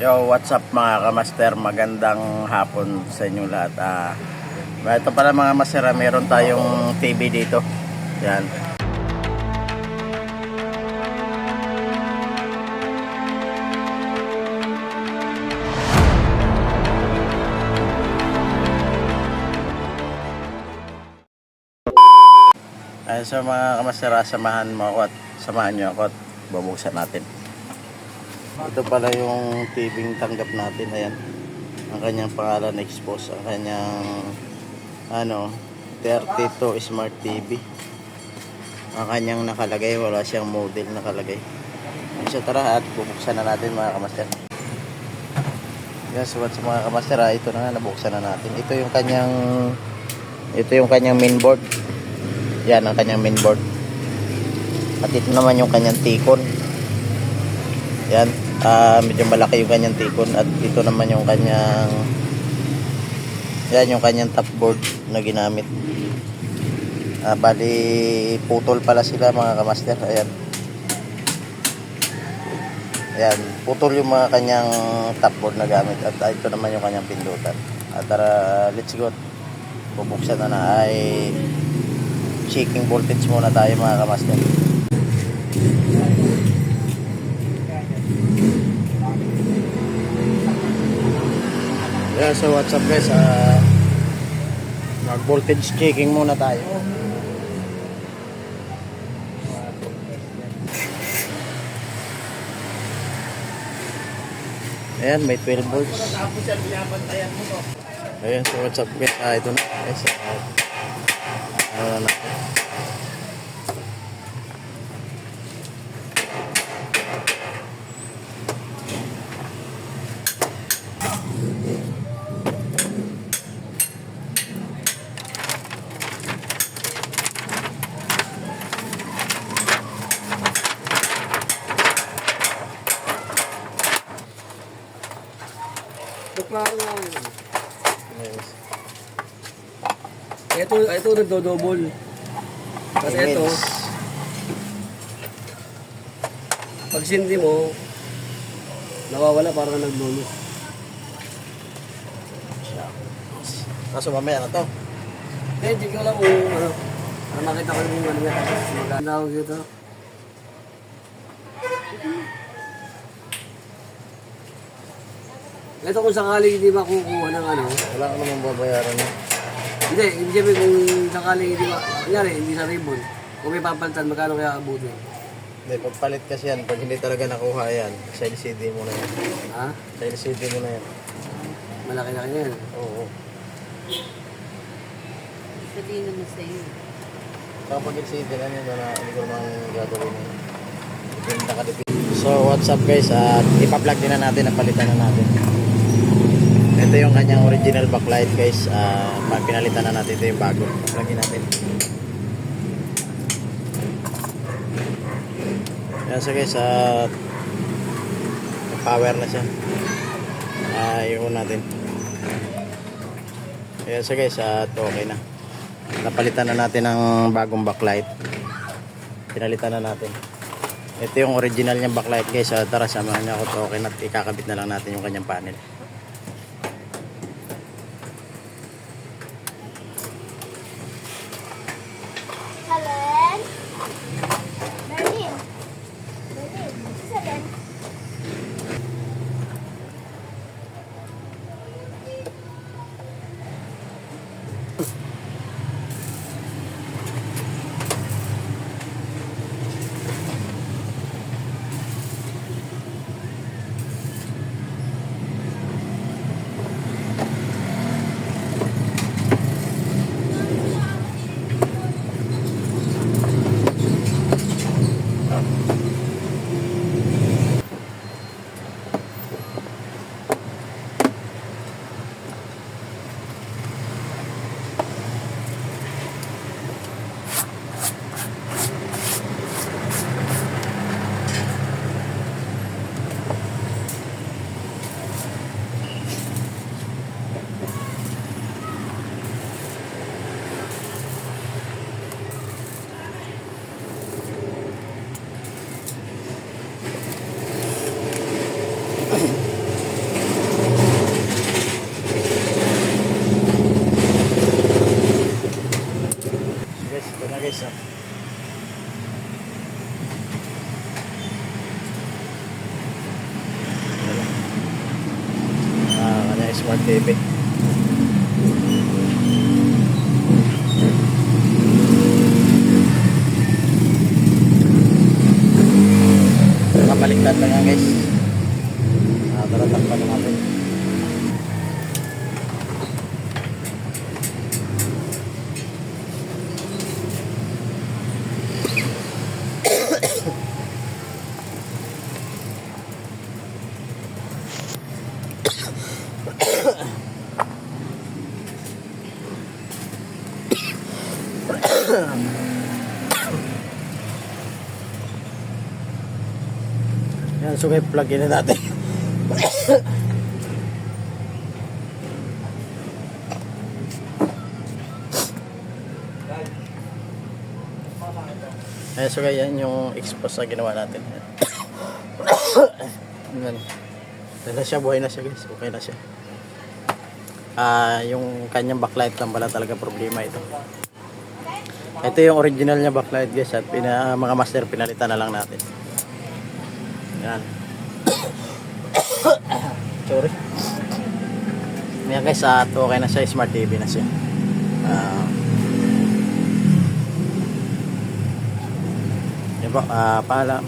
Yo, what's up mga kamaster? Magandang hapon sa inyo lahat. Ito pala mga master, meron tayong TV dito. Yan. So mga kamaster, samahan nyo ako at bubuksan natin. Ito pala yung TV tanggap natin. Ayan. Ang kanyang pangalan expose. Ang kanyang 32 Smart TV. Ang kanyang nakalagay. Wala siyang model nakalagay. So tara at bubuksan na natin mga kamaster. Yes, what's mga kamaster? Ito na nga, nabuksan na natin. Ito yung kanyang mainboard. Yan ang kanyang mainboard. At ito naman yung kanyang tikon. Yan. Medyo malaki yung kanyang tikon. At ito naman yung kanyang top board na ginamit. Bali putol pala sila mga kamaster. Ayan. Ayan, putol yung mga kanyang top board na gamit. At ito naman yung kanyang pindutan. At tara, let's go. Bubuksan na ay checking voltage muna tayo mga kamaster. Yeah, so what's up guys, mag voltage checking muna tayo. Ayan, may 12 volts. Ayan, so what's up guys, ito na guys, natin. Ito nagdo-double. Kasi ito, pag sindi mo, nawawala parang nag-bonus. Kaso mamaya na to. Hindi ko lang kung nakita ko yung ano yan. Magandawag dito. Ito kung sakali hindi makukuha ng ano. Wala ka namang babayaran na. Hindi, ibig sabihin kung sakaling hindi hindi sa ribbon. Kung may papalitan, magkano kaya abutin? Hindi, pagpalit kasi yan. Pag hindi talaga nakuha yan, sa LCD mo na yan. Ha? Sa LCD mo na yan. Malaki-laki na yan. Oo. Sabihin naman sa iyo. Kapag LCD na yun, hindi ko naman gagawin na yun. Depende nakadepende. So, what's up guys? At ipa-plug din na natin, napalitan na natin. Ito yung kanyang original backlight guys. Pinalitan na natin ito yung bago. Plugin natin. Yan so guys, power na siya. Iyon natin. Yan so guys, okay na. Napalitan na natin ng bagong backlight. Pinalitan na natin. Ito yung original niyang backlight guys. Tara, samahan niya ako. Okay na, ikakabit na lang natin yung kanyang panel. Smart TV. Nakabaliktad lang yan guys. Tara takpan na natin. Yan, so kaya plug in na natin. Ayan, so kaya yan yung expose na ginawa natin. Yan. Yan na siya, buhay na siya guys. Okay na siya. Yung kanyang backlight lang pala talaga problema ito. Ito yung original niya backlight guys, at mga master pinalitan na lang natin. Yan. Sorry. Yan guys, okay na siya, Smart TV na siya. Yan po, paalam.